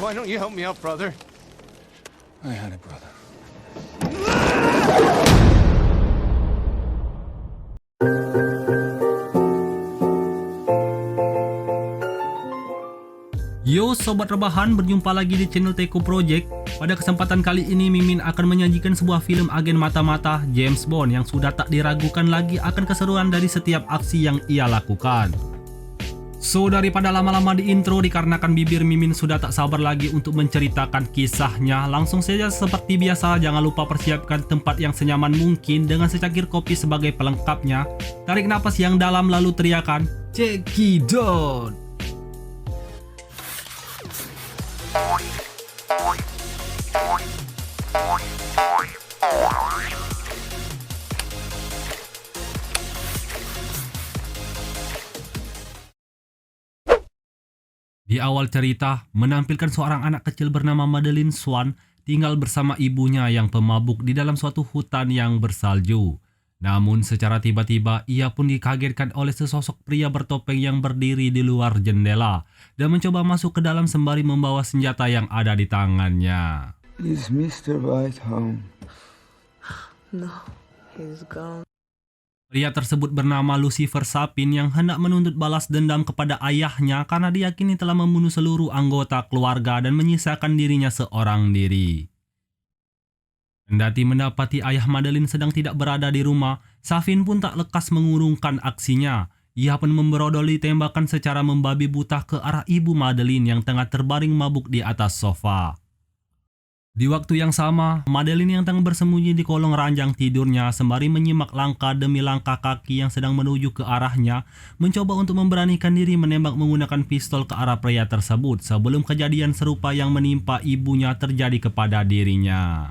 Why don't you help me out, brother? I had a brother. Yo Sobat Rebahan, berjumpa lagi di channel Teko Project. Pada kesempatan kali ini Mimin akan menyajikan sebuah film agen mata-mata James Bond yang sudah tak diragukan lagi akan keseruan dari setiap aksi yang ia lakukan. So daripada lama-lama di intro dikarenakan bibir Mimin sudah tak sabar lagi untuk menceritakan kisahnya, langsung saja seperti biasa jangan lupa persiapkan tempat yang senyaman mungkin dengan secangkir kopi sebagai pelengkapnya. Tarik napas yang dalam lalu teriakan cekidot. Di awal cerita, menampilkan seorang anak kecil bernama Madeleine Swan tinggal bersama ibunya yang pemabuk di dalam suatu hutan yang bersalju. Namun secara tiba-tiba ia pun dikagetkan oleh sesosok pria bertopeng yang berdiri di luar jendela dan mencoba masuk ke dalam sembari membawa senjata yang ada di tangannya. Is Mr. White home? No, he's gone. Pria tersebut bernama Lucifer Sapin yang hendak menuntut balas dendam kepada ayahnya karena diyakini telah membunuh seluruh anggota keluarga dan menyisakan dirinya seorang diri. Kendati mendapati ayah Madeleine sedang tidak berada di rumah, Sapin pun tak lekas mengurungkan aksinya. Ia pun memberodoli tembakan secara membabi buta ke arah ibu Madeleine yang tengah terbaring mabuk di atas sofa. Di waktu yang sama, Madeleine yang tengah bersembunyi di kolong ranjang tidurnya sembari menyimak langkah demi langkah kaki yang sedang menuju ke arahnya, mencoba untuk memberanikan diri menembak menggunakan pistol ke arah pria tersebut sebelum kejadian serupa yang menimpa ibunya terjadi kepada dirinya.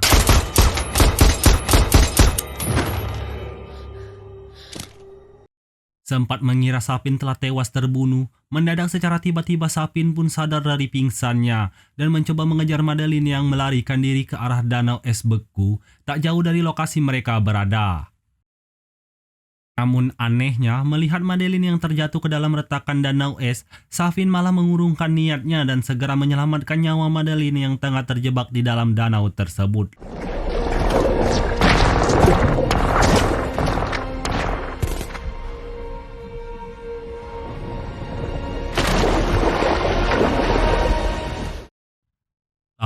Sempat mengira Sapin telah tewas terbunuh, mendadak secara tiba-tiba Sapin pun sadar dari pingsannya dan mencoba mengejar Madeleine yang melarikan diri ke arah danau es beku tak jauh dari lokasi mereka berada. Namun anehnya, melihat Madeleine yang terjatuh ke dalam retakan danau es, Sapin malah mengurungkan niatnya dan segera menyelamatkan nyawa Madeleine yang tengah terjebak di dalam danau tersebut.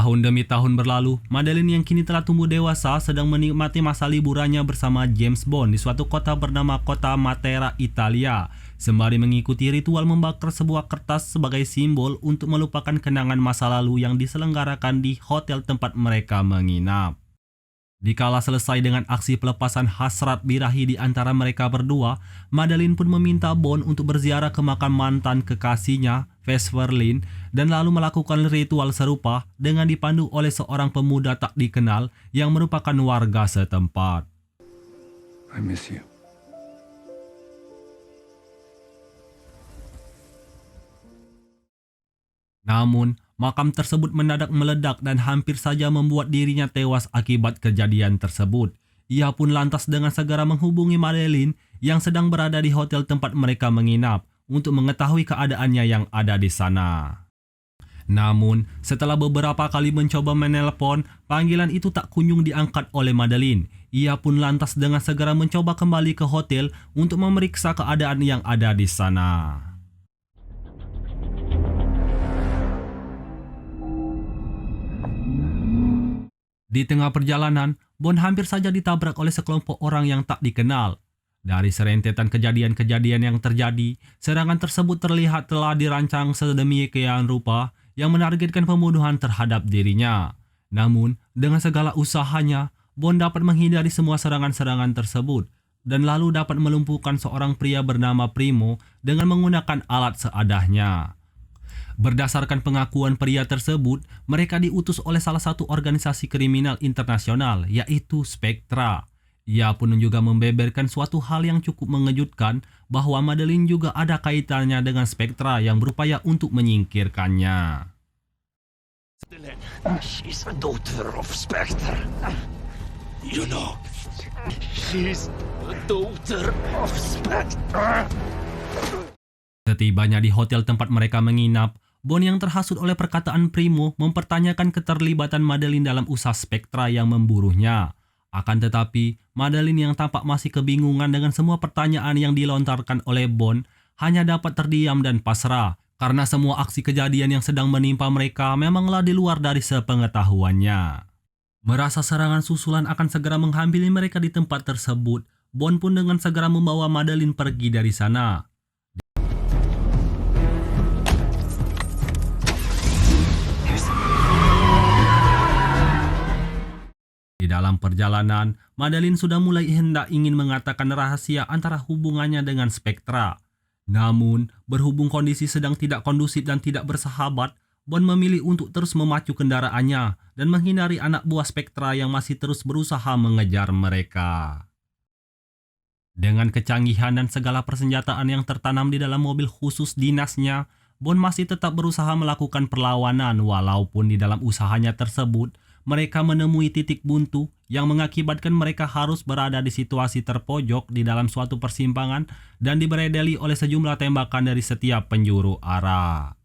Tahun demi tahun berlalu, Madeleine yang kini telah tumbuh dewasa sedang menikmati masa liburannya bersama James Bond di suatu kota bernama Kota Matera, Italia, sembari mengikuti ritual membakar sebuah kertas sebagai simbol untuk melupakan kenangan masa lalu yang diselenggarakan di hotel tempat mereka menginap. Dikala selesai dengan aksi pelepasan hasrat birahi di antara mereka berdua, Madeleine pun meminta Bond untuk berziarah ke makam mantan kekasihnya, Vesperlin, dan lalu melakukan ritual serupa dengan dipandu oleh seorang pemuda tak dikenal yang merupakan warga setempat. I miss you. Namun, makam tersebut mendadak meledak dan hampir saja membuat dirinya tewas akibat kejadian tersebut. Ia pun lantas dengan segera menghubungi Madeleine yang sedang berada di hotel tempat mereka menginap untuk mengetahui keadaannya yang ada di sana. Namun, setelah beberapa kali mencoba menelpon, panggilan itu tak kunjung diangkat oleh Madeleine. Ia pun lantas dengan segera mencoba kembali ke hotel untuk memeriksa keadaan yang ada di sana. Di tengah perjalanan, Bond hampir saja ditabrak oleh sekelompok orang yang tak dikenal. Dari serentetan kejadian-kejadian yang terjadi, serangan tersebut terlihat telah dirancang sedemikian rupa yang menargetkan pembunuhan terhadap dirinya. Namun, dengan segala usahanya, Bond dapat menghindari semua serangan-serangan tersebut dan lalu dapat melumpuhkan seorang pria bernama Primo dengan menggunakan alat seadanya. Berdasarkan pengakuan pria tersebut, mereka diutus oleh salah satu organisasi kriminal internasional, yaitu Spectra. Ia pun juga membeberkan suatu hal yang cukup mengejutkan bahwa Madeleine juga ada kaitannya dengan Spectra yang berupaya untuk menyingkirkannya. She's a daughter of Spectre. You know, she's a daughter of Spectre. Setibanya di hotel tempat mereka menginap, Bond yang terhasut oleh perkataan Primo mempertanyakan keterlibatan Madeline dalam usaha Spectra yang memburunya. Akan tetapi, Madeline yang tampak masih kebingungan dengan semua pertanyaan yang dilontarkan oleh Bond hanya dapat terdiam dan pasrah karena semua aksi kejadian yang sedang menimpa mereka memanglah di luar dari sepengetahuannya. Merasa serangan susulan akan segera menghampiri mereka di tempat tersebut, Bond pun dengan segera membawa Madeline pergi dari sana. Di dalam perjalanan, Madeline sudah mulai hendak ingin mengatakan rahasia antara hubungannya dengan Spectra. Namun, berhubung kondisi sedang tidak kondusif dan tidak bersahabat, Bond memilih untuk terus memacu kendaraannya dan menghindari anak buah Spectra yang masih terus berusaha mengejar mereka. Dengan kecanggihan dan segala persenjataan yang tertanam di dalam mobil khusus dinasnya, Bond masih tetap berusaha melakukan perlawanan walaupun di dalam usahanya tersebut, mereka menemui titik buntu yang mengakibatkan mereka harus berada di situasi terpojok di dalam suatu persimpangan dan diberedeli oleh sejumlah tembakan dari setiap penjuru arah.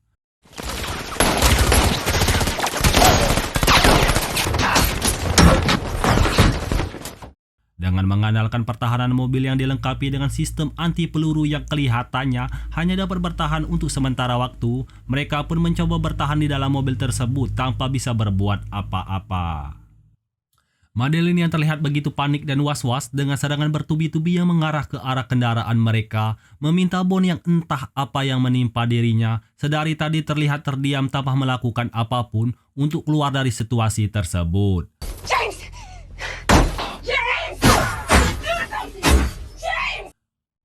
Dengan mengandalkan pertahanan mobil yang dilengkapi dengan sistem anti peluru yang kelihatannya hanya dapat bertahan untuk sementara waktu, mereka pun mencoba bertahan di dalam mobil tersebut tanpa bisa berbuat apa-apa. Madeline yang terlihat begitu panik dan was-was dengan serangan bertubi-tubi yang mengarah ke arah kendaraan mereka, meminta Bond yang entah apa yang menimpa dirinya, sedari tadi terlihat terdiam tanpa melakukan apapun untuk keluar dari situasi tersebut.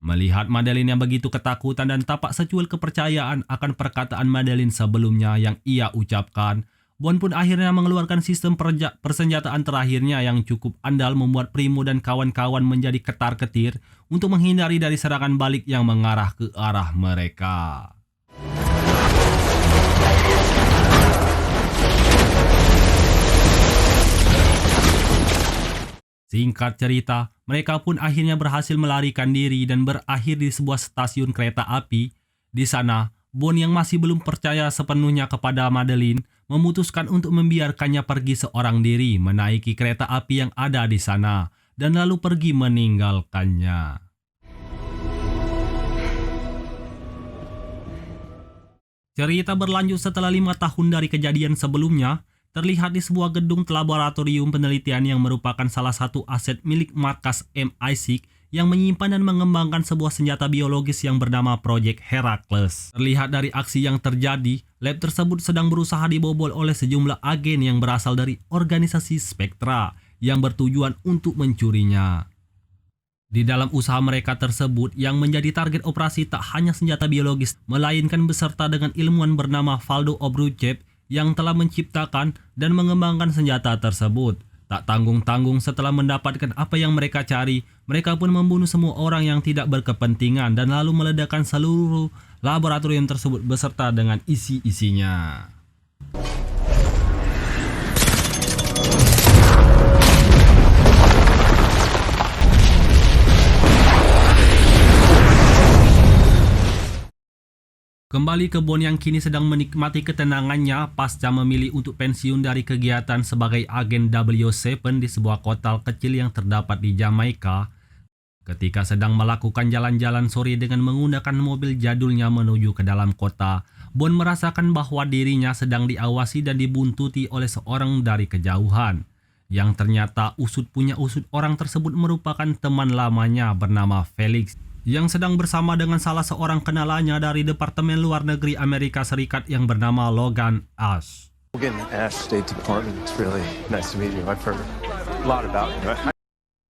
Melihat Madeline yang begitu ketakutan dan tampak secuil kepercayaan akan perkataan Madeline sebelumnya yang ia ucapkan, Bond pun akhirnya mengeluarkan sistem persenjataan terakhirnya yang cukup andal membuat Primo dan kawan-kawan menjadi ketar-ketir untuk menghindari dari serangan balik yang mengarah ke arah mereka. Singkat cerita, mereka pun akhirnya berhasil melarikan diri dan berakhir di sebuah stasiun kereta api. Di sana, Bond yang masih belum percaya sepenuhnya kepada Madeline memutuskan untuk membiarkannya pergi seorang diri menaiki kereta api yang ada di sana dan lalu pergi meninggalkannya. Cerita berlanjut setelah 5 tahun dari kejadian sebelumnya. Terlihat di sebuah gedung laboratorium penelitian yang merupakan salah satu aset milik markas MI6 yang menyimpan dan mengembangkan sebuah senjata biologis yang bernama Project Heracles. Terlihat dari aksi yang terjadi, lab tersebut sedang berusaha dibobol oleh sejumlah agen yang berasal dari organisasi Spectra yang bertujuan untuk mencurinya. Di dalam usaha mereka tersebut, yang menjadi target operasi tak hanya senjata biologis, melainkan beserta dengan ilmuwan bernama Valdo Obruchev yang telah menciptakan dan mengembangkan senjata tersebut. Tak tanggung-tanggung setelah mendapatkan apa yang mereka cari, mereka pun membunuh semua orang yang tidak berkepentingan dan lalu meledakkan seluruh laboratorium tersebut beserta dengan isi-isinya. Kembali ke Bond yang kini sedang menikmati ketenangannya pasca memilih untuk pensiun dari kegiatan sebagai agen W7 di sebuah kota kecil yang terdapat di Jamaika. Ketika sedang melakukan jalan-jalan sore dengan menggunakan mobil jadulnya menuju ke dalam kota, Bond merasakan bahwa dirinya sedang diawasi dan dibuntuti oleh seorang dari kejauhan. Yang ternyata usut punya usut orang tersebut merupakan teman lamanya bernama Felix, yang sedang bersama dengan salah seorang kenalannya dari Departemen Luar Negeri Amerika Serikat yang bernama Logan Ash. Logan Ash, State Department. It's really nice to meet you. I've heard a lot about you.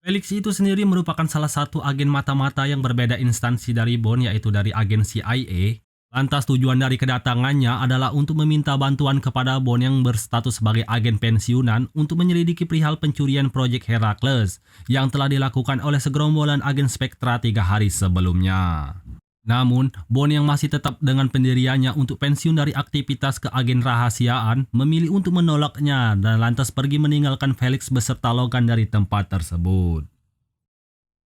Felix itu sendiri merupakan salah satu agen mata-mata yang berbeda instansi dari Bond, yaitu dari agen CIA. Lantas tujuan dari kedatangannya adalah untuk meminta bantuan kepada Bond yang berstatus sebagai agen pensiunan untuk menyelidiki perihal pencurian Project Heracles yang telah dilakukan oleh segerombolan agen Spectra 3 hari sebelumnya. Namun, Bond yang masih tetap dengan pendiriannya untuk pensiun dari aktivitas keagen rahasiaan memilih untuk menolaknya dan lantas pergi meninggalkan Felix beserta Logan dari tempat tersebut.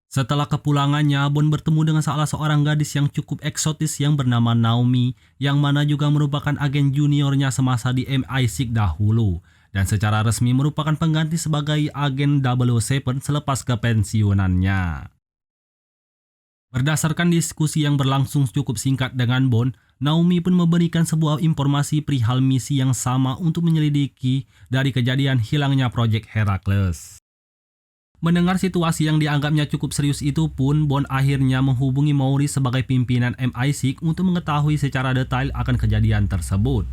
Setelah kepulangannya, Bond bertemu dengan salah seorang gadis yang cukup eksotis yang bernama Naomi, yang mana juga merupakan agen juniornya semasa di MI6 dahulu, dan secara resmi merupakan pengganti sebagai agen 007 selepas kepensiunannya. Berdasarkan diskusi yang berlangsung cukup singkat dengan Bond, Naomi pun memberikan sebuah informasi perihal misi yang sama untuk menyelidiki dari kejadian hilangnya proyek Heracles. Mendengar situasi yang dianggapnya cukup serius itu pun, Bond akhirnya menghubungi Maurice sebagai pimpinan MI6 untuk mengetahui secara detail akan kejadian tersebut.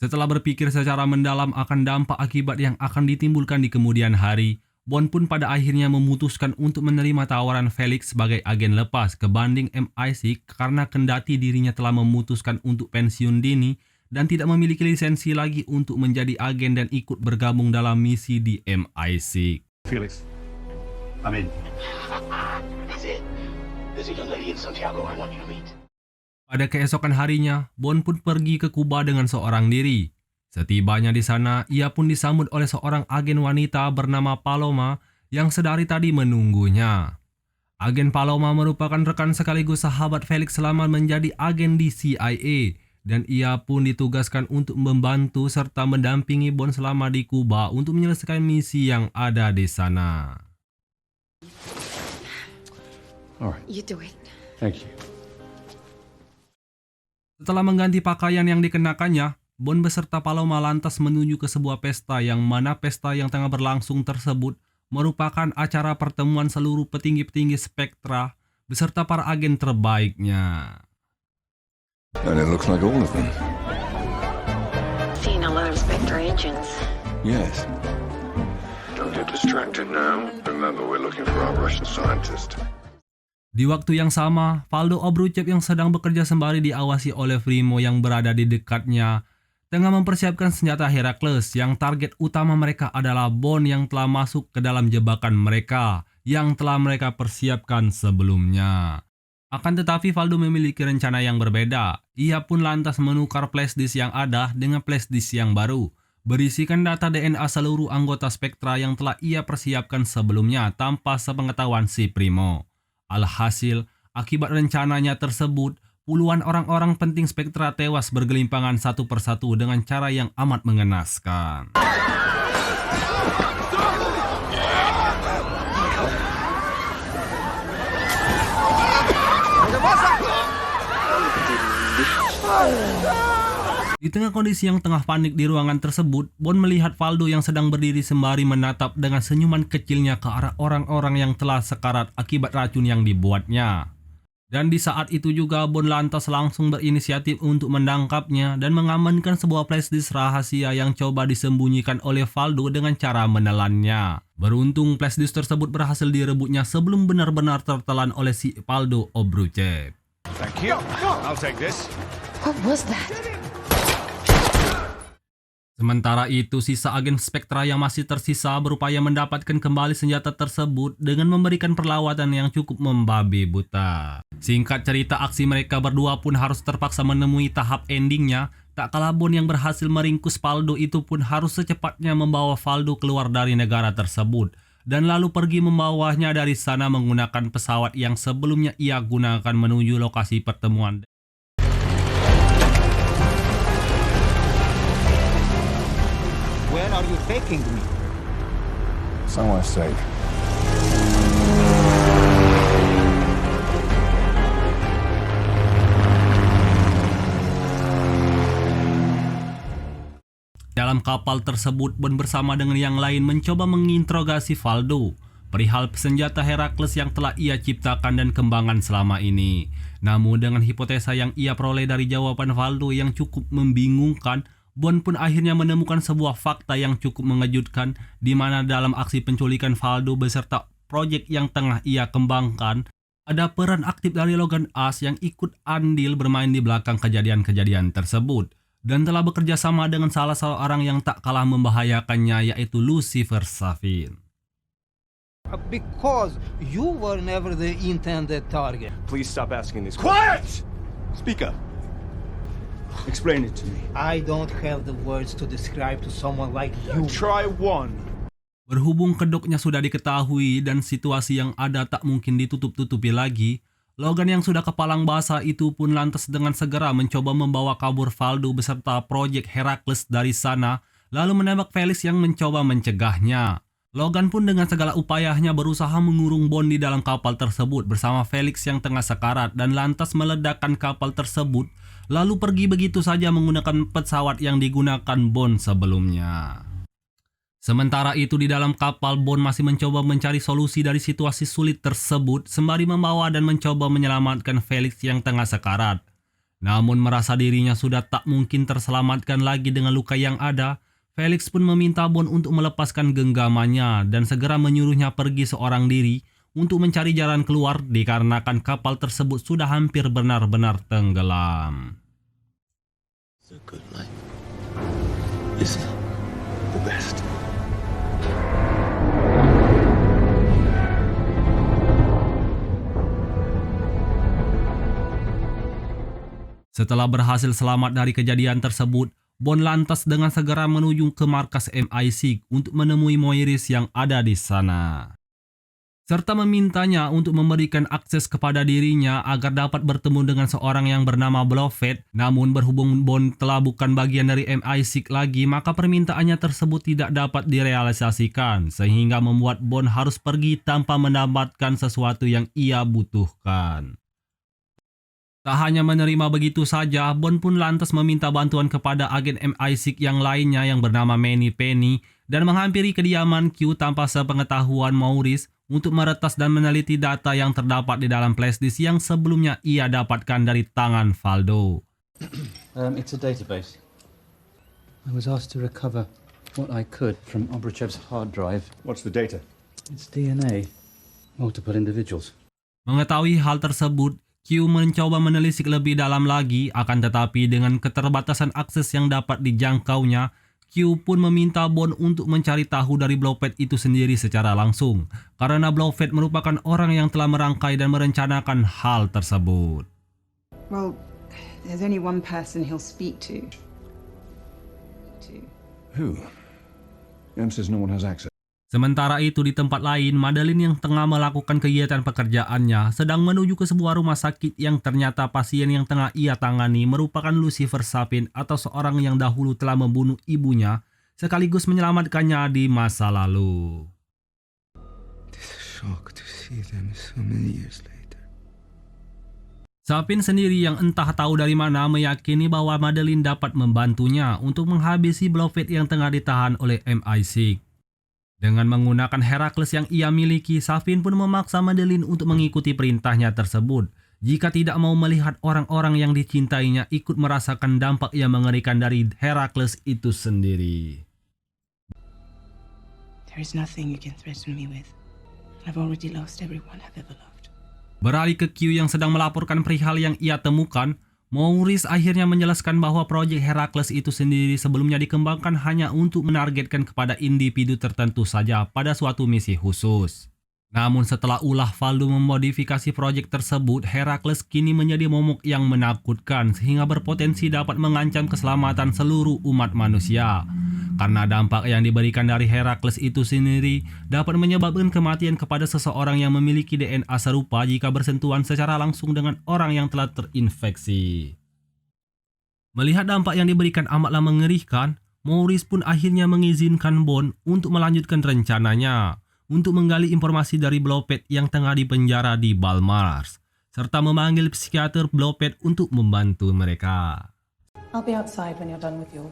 Setelah berpikir secara mendalam akan dampak akibat yang akan ditimbulkan di kemudian hari, Bond pun pada akhirnya memutuskan untuk menerima tawaran Felix sebagai agen lepas kebanding MI6 karena kendati dirinya telah memutuskan untuk pensiun dini dan tidak memiliki lisensi lagi untuk menjadi agen dan ikut bergabung dalam misi di MI6. Felix, I'm in. That's it. There's a young lady in Santiago I want you to meet. Pada keesokan harinya, Bond pun pergi ke Kuba dengan seorang diri. Setibanya di sana, ia pun disambut oleh seorang agen wanita bernama Paloma yang sedari tadi menunggunya. Agen Paloma merupakan rekan sekaligus sahabat Felix selama menjadi agen di CIA, dan ia pun ditugaskan untuk membantu serta mendampingi Bond selama di Kuba untuk menyelesaikan misi yang ada di sana. All right. You do it. Thank you. Setelah mengganti pakaian yang dikenakannya, Bond beserta Paloma lantas menuju ke sebuah pesta yang mana pesta yang tengah berlangsung tersebut merupakan acara pertemuan seluruh petinggi-petinggi Spectra beserta para agen terbaiknya. And it looks like all of them. Seen a lot of Spectre agents. Yes. Don't get distracted now. Remember, we're looking for our Russian scientist. Di waktu yang sama, Valdo Obruchev yang sedang bekerja sembari diawasi oleh Primo yang berada di dekatnya, tengah mempersiapkan senjata Heracles yang target utama mereka adalah Bond yang telah masuk ke dalam jebakan mereka yang telah mereka persiapkan sebelumnya. Akan tetapi Valdo memiliki rencana yang berbeda. Ia pun lantas menukar flashdisk yang ada dengan flashdisk yang baru, berisikan data DNA seluruh anggota Spectra yang telah ia persiapkan sebelumnya tanpa sepengetahuan si Primo. Alhasil, akibat rencananya tersebut, puluhan orang-orang penting Spectra tewas bergelimpangan satu persatu dengan cara yang amat mengenaskan. Di tengah kondisi yang tengah panik di ruangan tersebut, Bond melihat Valdo yang sedang berdiri sembari menatap dengan senyuman kecilnya ke arah orang-orang yang telah sekarat akibat racun yang dibuatnya. Dan di saat itu juga Bond lantas langsung berinisiatif untuk menangkapnya dan mengamankan sebuah flashdisk rahasia yang coba disembunyikan oleh Valdo dengan cara menelannya. Beruntung flashdisk tersebut berhasil direbutnya sebelum benar-benar tertelan oleh si Valdo Obruchev. Thank you. I'll take this. What was that? Sementara itu, sisa agen Spectra yang masih tersisa berupaya mendapatkan kembali senjata tersebut dengan memberikan perlawanan yang cukup membabi buta. Singkat cerita, aksi mereka berdua pun harus terpaksa menemui tahap endingnya. Tak kalah Bond yang berhasil meringkus Valdo itu pun harus secepatnya membawa Valdo keluar dari negara tersebut dan lalu pergi membawanya dari sana menggunakan pesawat yang sebelumnya ia gunakan menuju lokasi pertemuan. Where are you taking me? Somewhere safe. Dalam kapal tersebut, Bond bersama dengan yang lain mencoba menginterogasi Valdo perihal senjata Heracles yang telah ia ciptakan dan kembangkan selama ini. Namun dengan hipotesa yang ia peroleh dari jawaban Valdo yang cukup membingungkan, Bond pun akhirnya menemukan sebuah fakta yang cukup mengejutkan, di mana dalam aksi penculikan Valdo beserta proyek yang tengah ia kembangkan, ada peran aktif dari Logan Ash yang ikut andil bermain di belakang kejadian-kejadian tersebut dan telah bekerja sama dengan salah seorang yang tak kalah membahayakannya, yaitu Lucifer Safin. Because you were never the intended target. Please stop asking these questions. Quiet! Speak up. Explain it to me. I don't have the words to describe to someone like you. Try one. Berhubung kedoknya sudah diketahui dan situasi yang ada tak mungkin ditutup-tutupi lagi, Logan yang sudah kepalang basah itu pun lantas dengan segera mencoba membawa kabur Valdo beserta proyek Heracles dari sana, lalu menembak Felix yang mencoba mencegahnya. Logan pun dengan segala upayanya berusaha mengurung Bond di dalam kapal tersebut bersama Felix yang tengah sekarat dan lantas meledakkan kapal tersebut, lalu pergi begitu saja menggunakan pesawat yang digunakan Bond sebelumnya. Sementara itu di dalam kapal, Bond masih mencoba mencari solusi dari situasi sulit tersebut sembari membawa dan mencoba menyelamatkan Felix yang tengah sekarat. Namun merasa dirinya sudah tak mungkin terselamatkan lagi dengan luka yang ada, Felix pun meminta Bond untuk melepaskan genggamannya dan segera menyuruhnya pergi seorang diri untuk mencari jalan keluar dikarenakan kapal tersebut sudah hampir benar-benar tenggelam. It's a good life. It's the best. Setelah berhasil selamat dari kejadian tersebut, Bond lantas dengan segera menuju ke markas MI6 untuk menemui Moiris yang ada di sana. Serta memintanya untuk memberikan akses kepada dirinya agar dapat bertemu dengan seorang yang bernama Blofeld. Namun berhubung Bond telah bukan bagian dari MI6 lagi, maka permintaannya tersebut tidak dapat direalisasikan, sehingga membuat Bond harus pergi tanpa mendapatkan sesuatu yang ia butuhkan. Tak hanya menerima begitu saja, Bond pun lantas meminta bantuan kepada agen MI6 yang lainnya yang bernama Manny Penny dan menghampiri kediaman Q tanpa sepengetahuan Maurice untuk meretas dan meneliti data yang terdapat di dalam flashdisk yang sebelumnya ia dapatkan dari tangan Valdo. It's a database. I was asked to recover what I could from Obrachev's hard drive. What's the data? It's DNA. Multiple individuals. Mengetahui hal tersebut, Q mencoba menelisik lebih dalam lagi, akan tetapi dengan keterbatasan akses yang dapat dijangkaunya, Q pun meminta Bond untuk mencari tahu dari Blofeld itu sendiri secara langsung, karena Blofeld merupakan orang yang telah merangkai dan merencanakan hal tersebut. Well, there's only one person he'll speak to. Who? Em says no one has access. Sementara itu di tempat lain, Madeline yang tengah melakukan kegiatan pekerjaannya sedang menuju ke sebuah rumah sakit yang ternyata pasien yang tengah ia tangani merupakan Lucifer Sapin atau seorang yang dahulu telah membunuh ibunya sekaligus menyelamatkannya di masa lalu. It's a shock to see them so many years later. Sapin sendiri yang entah tahu dari mana meyakini bahwa Madeline dapat membantunya untuk menghabisi Blofeld yang tengah ditahan oleh MI6. Dengan menggunakan Heracles yang ia miliki, Sapin pun memaksa Madeline untuk mengikuti perintahnya tersebut. Jika tidak mau melihat orang-orang yang dicintainya ikut merasakan dampak yang mengerikan dari Heracles itu sendiri. There is nothing you can threaten me with. I've already lost everyone I've ever loved. Beralih ke Q yang sedang melaporkan perihal yang ia temukan, Maurice akhirnya menjelaskan bahwa proyek Heracles itu sendiri sebelumnya dikembangkan hanya untuk menargetkan kepada individu tertentu saja pada suatu misi khusus. Namun setelah ulah Valdo memodifikasi proyek tersebut, Heracles kini menjadi momok yang menakutkan sehingga berpotensi dapat mengancam keselamatan seluruh umat manusia. Karena dampak yang diberikan dari Heracles itu sendiri dapat menyebabkan kematian kepada seseorang yang memiliki DNA serupa jika bersentuhan secara langsung dengan orang yang telah terinfeksi. Melihat dampak yang diberikan amatlah mengerikan, Maurice pun akhirnya mengizinkan Bond untuk melanjutkan rencananya untuk menggali informasi dari Blofeld yang tengah dipenjara di Balmars, serta memanggil psikiater Blofeld untuk membantu mereka. I'll be outside when you're done with your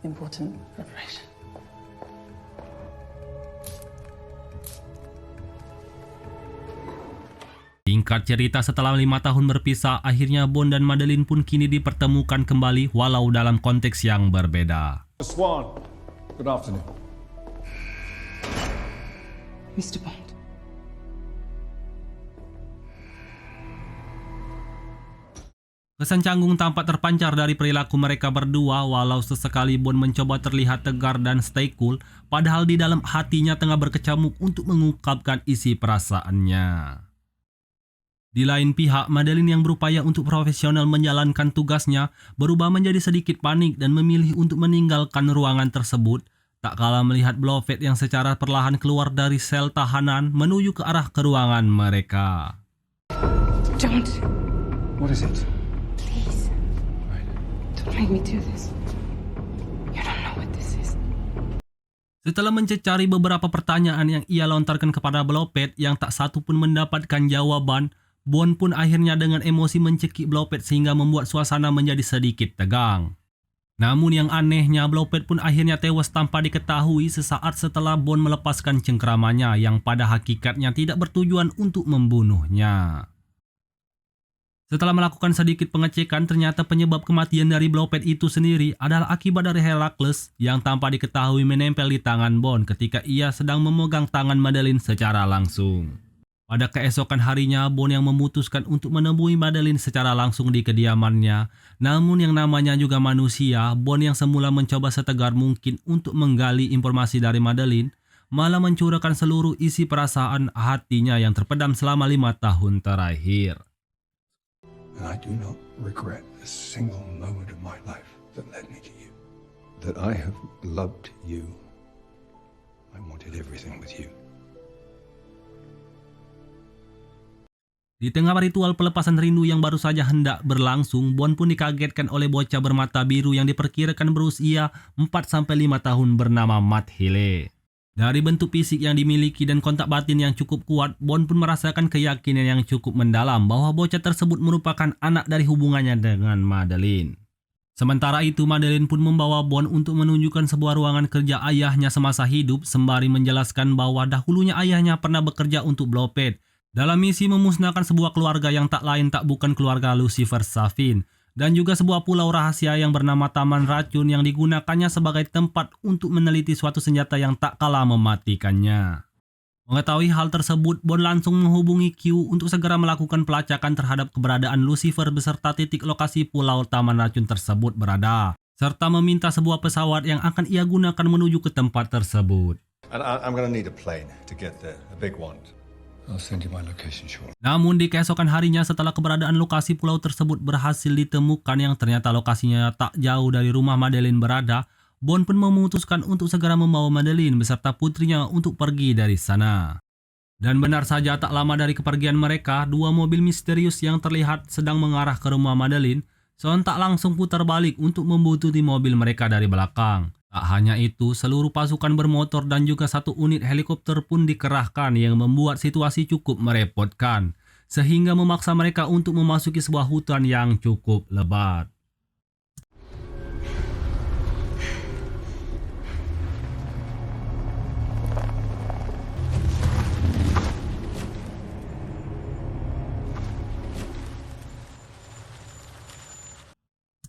important preparation. Singkat cerita, setelah 5 tahun berpisah, akhirnya Bond dan Madeline pun kini dipertemukan kembali walau dalam konteks yang berbeda. Swan, good afternoon. Mr. Bond. Kesan canggung tampak terpancar dari perilaku mereka berdua walau sesekali Bond mencoba terlihat tegar dan stay cool, padahal di dalam hatinya tengah berkecamuk untuk mengungkapkan isi perasaannya. Di lain pihak, Madeline yang berupaya untuk profesional menjalankan tugasnya berubah menjadi sedikit panik dan memilih untuk meninggalkan ruangan tersebut. tak kala melihat Blofeld yang secara perlahan keluar dari sel tahanan menuju ke arah ke ruangan mereka. Don't. What is it? Please. Don't make me do this. You don't know what this is. Setelah mencecari beberapa pertanyaan yang ia lontarkan kepada Blofeld yang tak satu pun mendapatkan jawaban, Bond pun akhirnya dengan emosi mencekik Blofeld sehingga membuat suasana menjadi sedikit tegang. Namun yang anehnya, Blofeld pun akhirnya tewas tanpa diketahui sesaat setelah Bond melepaskan cengkeramannya yang pada hakikatnya tidak bertujuan untuk membunuhnya. Setelah melakukan sedikit pengecekan, ternyata penyebab kematian dari Blofeld itu sendiri adalah akibat dari Heracles yang tanpa diketahui menempel di tangan Bond ketika ia sedang memegang tangan Madeleine secara langsung. Pada keesokan harinya, Bond yang memutuskan untuk menemui Madeleine secara langsung di kediamannya. Namun yang namanya juga manusia, Bond yang semula mencoba setegar mungkin untuk menggali informasi dari Madeleine, malah mencurahkan seluruh isi perasaan hatinya yang terpendam selama 5 tahun terakhir. And I do not regret a single moment of my life that led me to you. That I have loved you. I wanted everything with you. Di tengah ritual pelepasan rindu yang baru saja hendak berlangsung, Bond pun dikagetkan oleh bocah bermata biru yang diperkirakan berusia 4-5 tahun bernama Matt Healy. Dari bentuk fisik yang dimiliki dan kontak batin yang cukup kuat, Bond pun merasakan keyakinan yang cukup mendalam bahwa bocah tersebut merupakan anak dari hubungannya dengan Madeleine. Sementara itu, Madeleine pun membawa Bond untuk menunjukkan sebuah ruangan kerja ayahnya semasa hidup, sembari menjelaskan bahwa dahulunya ayahnya pernah bekerja untuk Blofeld dalam misi memusnahkan sebuah keluarga yang tak lain tak bukan keluarga Lucifer Safin, dan juga sebuah pulau rahasia yang bernama Taman Racun yang digunakannya sebagai tempat untuk meneliti suatu senjata yang tak kalah mematikannya. Mengetahui hal tersebut, Bond langsung menghubungi Q untuk segera melakukan pelacakan terhadap keberadaan Lucifer beserta titik lokasi pulau Taman Racun tersebut berada, serta meminta sebuah pesawat yang akan ia gunakan menuju ke tempat tersebut. And I'm going to need a plane to get there, a big one. I'll send you my location shortly. Namun di keesokan harinya setelah keberadaan lokasi pulau tersebut berhasil ditemukan yang ternyata lokasinya tak jauh dari rumah Madeleine berada, Bond pun memutuskan untuk segera membawa Madeleine beserta putrinya untuk pergi dari sana. Dan benar saja tak lama dari kepergian mereka, 2 mobil misterius yang terlihat sedang mengarah ke rumah Madeleine sontak langsung putar balik untuk membuntuti mobil mereka dari belakang. Tak hanya itu, seluruh pasukan bermotor dan juga 1 unit helikopter pun dikerahkan yang membuat situasi cukup merepotkan, sehingga memaksa mereka untuk memasuki sebuah hutan yang cukup lebat.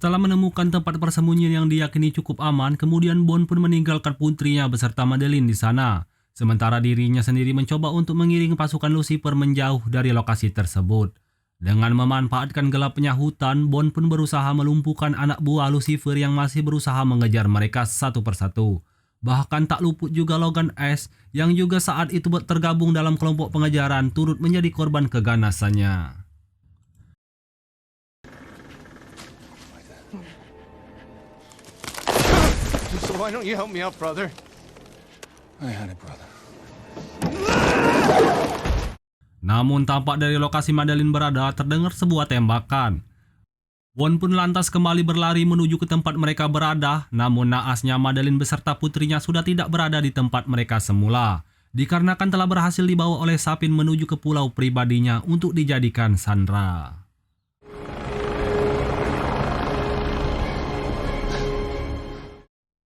Setelah menemukan tempat persembunyian yang diyakini cukup aman, kemudian Bond pun meninggalkan putrinya beserta Madeleine di sana. Sementara dirinya sendiri mencoba untuk mengiring pasukan Lucifer menjauh dari lokasi tersebut. Dengan memanfaatkan gelapnya hutan, Bond pun berusaha melumpuhkan anak buah Lucifer yang masih berusaha mengejar mereka satu persatu. Bahkan tak luput juga Logan Ash yang juga saat itu tergabung dalam kelompok pengejaran turut menjadi korban keganasannya. So why don't you help me out, brother? I had a brother. Namun tampak dari lokasi Madeleine berada terdengar sebuah tembakan. Bond pun lantas kembali berlari menuju ke tempat mereka berada, namun naasnya Madeleine beserta putrinya sudah tidak berada di tempat mereka semula, dikarenakan telah berhasil dibawa oleh Safin menuju ke pulau pribadinya untuk dijadikan sandera.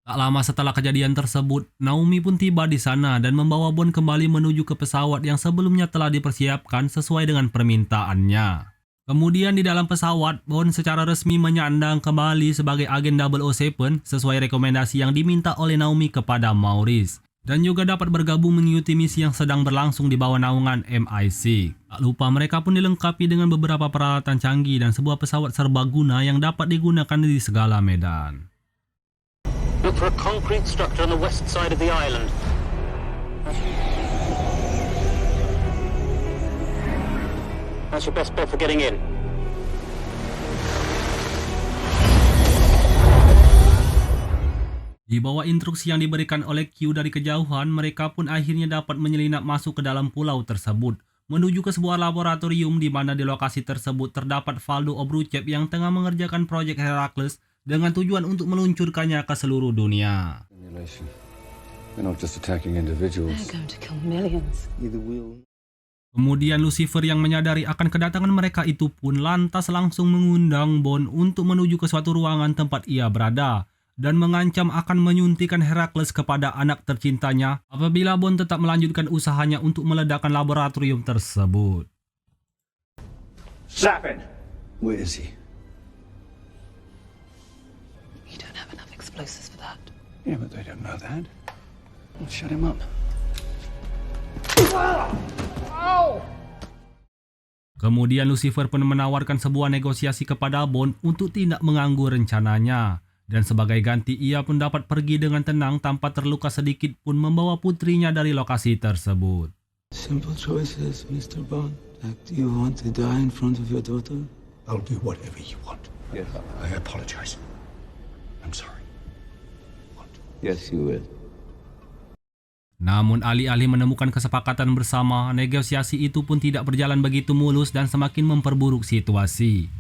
Tak lama setelah kejadian tersebut, Naomi pun tiba di sana dan membawa Bond kembali menuju ke pesawat yang sebelumnya telah dipersiapkan sesuai dengan permintaannya. Kemudian di dalam pesawat, Bond secara resmi menyandang kembali sebagai agen 007 sesuai rekomendasi yang diminta oleh Naomi kepada Maurice, dan juga dapat bergabung mengikuti misi yang sedang berlangsung di bawah naungan MI6. Tak lupa mereka pun dilengkapi dengan beberapa peralatan canggih dan sebuah pesawat serbaguna yang dapat digunakan di segala medan. Look for a concrete structure on the west side of the island. That's your best bet for getting in. Di bawah instruksi yang diberikan oleh Q dari kejauhan, mereka pun akhirnya dapat menyelinap masuk ke dalam pulau tersebut, menuju ke sebuah laboratorium di mana di lokasi tersebut terdapat Valdo Obruchev yang tengah mengerjakan proyek Heracles dengan tujuan untuk meluncurkannya ke seluruh dunia. They're not just attacking individuals. They're going to kill millions. Kemudian Lucifer yang menyadari akan kedatangan mereka itu pun lantas langsung mengundang Bond untuk menuju ke suatu ruangan tempat ia berada dan mengancam akan menyuntikkan Heracles kepada anak tercintanya apabila Bond tetap melanjutkan usahanya untuk meledakkan laboratorium tersebut. Sapin! Where is he? You don't have enough explosives for that. Yeah, but they don't know that. We'll shut him up. Kemudian Lucifer pun menawarkan sebuah negosiasi kepada Bond untuk tidak mengganggu rencananya. Dan sebagai ganti ia pun dapat pergi dengan tenang tanpa terluka sedikit pun membawa putrinya dari lokasi tersebut. Simple choices, Mr. Bond. Like, do you want to die in front of your daughter? I'll do whatever you want. Yes. I apologize. I'm sorry. Yes, you will. Namun alih-alih menemukan kesepakatan bersama, negosiasi itu pun tidak berjalan begitu mulus dan semakin memperburuk situasi.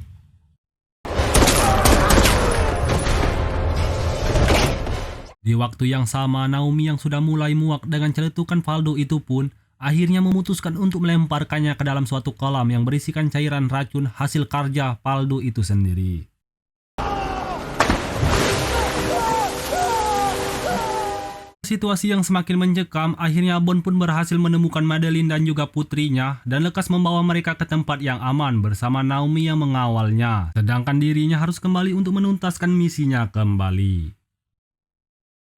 Di waktu yang sama, Naomi yang sudah mulai muak dengan celetukan Valdo itu pun akhirnya memutuskan untuk melemparkannya ke dalam suatu kolam yang berisikan cairan racun hasil karya Valdo itu sendiri. Situasi yang semakin mencekam, akhirnya Bond pun berhasil menemukan Madeline dan juga putrinya dan lekas membawa mereka ke tempat yang aman bersama Naomi yang mengawalnya. Sedangkan dirinya harus kembali untuk menuntaskan misinya kembali.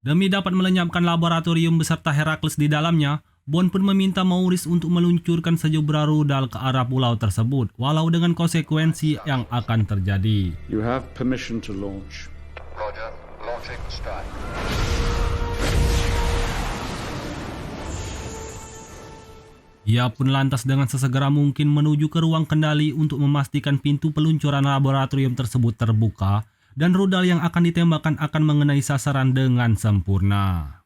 Demi dapat melenyapkan laboratorium beserta Heracles di dalamnya, Bond pun meminta Maurice untuk meluncurkan sejumlah rudal ke arah pulau tersebut, walau dengan konsekuensi yang akan terjadi. You have permission to launch. Roger. Launching strike. Ia pun lantas dengan sesegera mungkin menuju ke ruang kendali untuk memastikan pintu peluncuran laboratorium tersebut terbuka dan rudal yang akan ditembakkan akan mengenai sasaran dengan sempurna.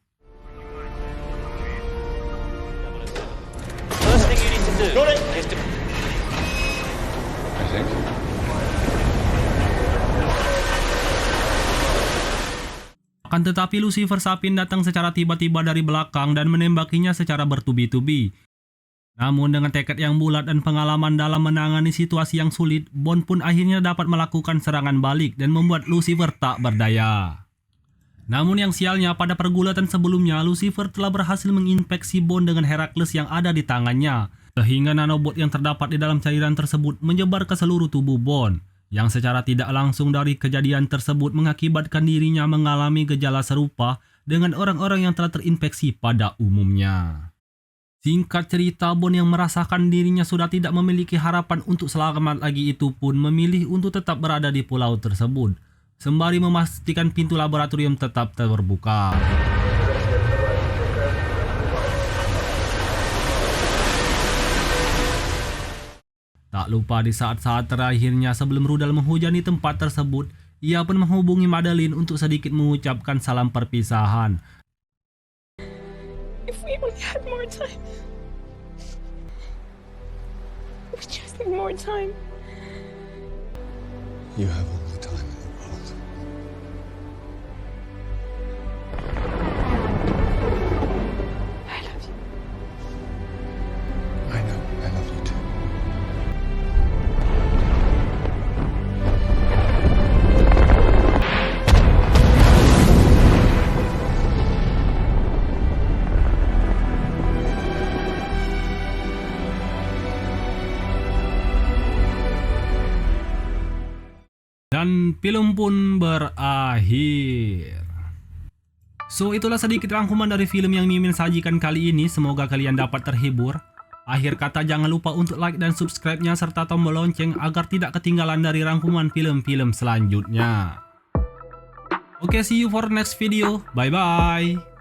First thing you need to do is to... I think. Akan tetapi Lucifer Sapin datang secara tiba-tiba dari belakang dan menembakinya secara bertubi-tubi. Namun dengan tekad yang bulat dan pengalaman dalam menangani situasi yang sulit, Bond pun akhirnya dapat melakukan serangan balik dan membuat Lucifer tak berdaya. Namun yang sialnya, pada pergulatan sebelumnya, Lucifer telah berhasil menginfeksi Bond dengan Heracles yang ada di tangannya, sehingga nanobot yang terdapat di dalam cairan tersebut menyebar ke seluruh tubuh Bond, yang secara tidak langsung dari kejadian tersebut mengakibatkan dirinya mengalami gejala serupa dengan orang-orang yang telah terinfeksi pada umumnya. Singkat cerita, Bond yang merasakan dirinya sudah tidak memiliki harapan untuk selamat lagi itu pun memilih untuk tetap berada di pulau tersebut, sembari memastikan pintu laboratorium tetap terbuka. Tak lupa di saat-saat terakhirnya sebelum rudal menghujani tempat tersebut, ia pun menghubungi Madeline untuk sedikit mengucapkan salam perpisahan. If we only had more time. We just need more time. You have all the time in the world. I love you. I know. I love you too. Dan film pun berakhir. So itulah sedikit rangkuman dari film yang Mimin sajikan kali ini. Semoga kalian dapat terhibur. Akhir kata jangan lupa untuk like dan subscribe-nya serta tombol lonceng agar tidak ketinggalan dari rangkuman film-film selanjutnya. Oke, see you for next video. Bye bye.